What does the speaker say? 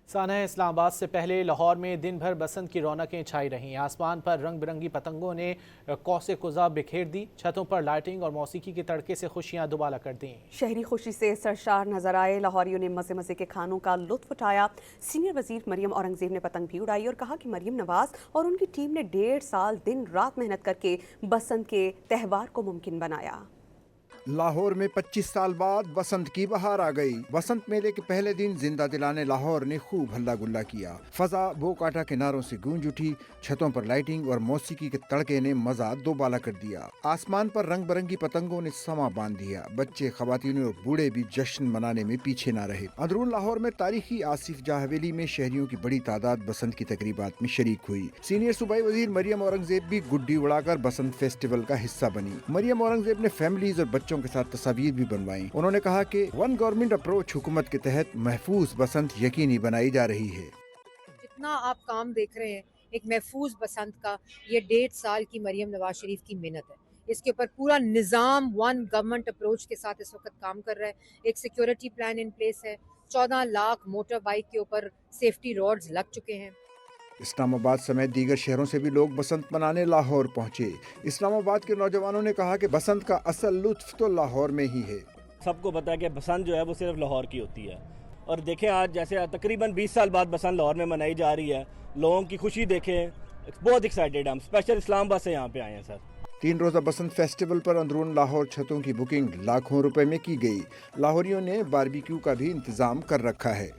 साना इस्लामाबाद से पहले लाहौर में दिन भर बसंत की रौनकें छाई रहीं। आसमान पर रंग बिरंगी पतंगों ने कौसे कुज़ा बिखेर दी। छतों पर लाइटिंग और मौसीकी के तड़के से खुशियां दुबाला कर दी। शहरी खुशी से सरशार नजर आए। लाहौरियों ने मजे मजे के खानों का लुत्फ उठाया। सीनियर वजीर मरियम औरंगजेब ने पतंग भी उड़ाई और कहा कि मरियम नवाज और उनकी टीम ने 1.5 साल दिन रात मेहनत करके बसंत के त्यौहार को मुमकिन बनाया। लाहौर में 25 साल बाद बसंत की बहार आ गई। बसंत मेले के पहले दिन जिंदा दिलाने लाहौर ने खूब हल्ला गुल्ला किया। फजा बोकाटा के नारों से गूंज उठी। छतों पर लाइटिंग और मौसीकी के तड़के ने मजा दोबाला कर दिया। आसमान पर रंग बिरंगी पतंगों ने समा बांध दिया। बच्चे, खवातीन और बूढ़े भी जश्न मनाने में पीछे न रहे। अंदरून लाहौर में तारीखी आसिफ जाह हवेली में शहरियों की बड़ी तादाद बसंत की तकरीबात में शरीक हुई। सीनियर सूबाई वजीर मरियम औरंगजेब भी गुड्डी उड़ाकर बसंत फेस्टिवल का हिस्सा बनी। मरियम औरंगजेब ने फैमिलीज और बच्चों के साथ तस्वीर भी बनवाई। उन्होंने कहा कि वन गवर्नमेंट अप्रोच हुकूमत के तहत महफूज बसंत यकीनी बनाई जा रही है। जितना आप काम देख रहे हैं एक महफूज बसंत का, ये 1.5 साल की मरियम नवाज शरीफ की मेहनत है। इसके ऊपर पूरा निज़ाम वन गवर्नमेंट अप्रोच के साथ इस वक्त काम कर रहा है। एक सिक्योरिटी प्लान इन प्लेस है। 14 लाख मोटर बाइक के ऊपर सेफ्टी रॉड्स लग चुके हैं। इस्लामाबाद समेत दीगर शहरों से भी लोग बसंत मनाने लाहौर पहुंचे। इस्लामाबाद के नौजवानों ने कहा कि बसंत का असल लुत्फ तो लाहौर में ही है। सबको पता है कि बसंत जो है वो सिर्फ लाहौर की होती है, और देखें आज जैसे तकरीबन 20 साल बाद बसंत लाहौर में मनाई जा रही है। लोगों की खुशी देखें, बहुत एक्साइटेड हम स्पेशल इस्लामाबाद से यहाँ पे आए हैं सर। 3 रोज़ा बसंत फेस्टिवल पर अंदरून लाहौर छतों की बुकिंग लाखों रुपए में की गई। लाहौरियों ने बारबेक्यू का भी इंतजाम कर रखा है।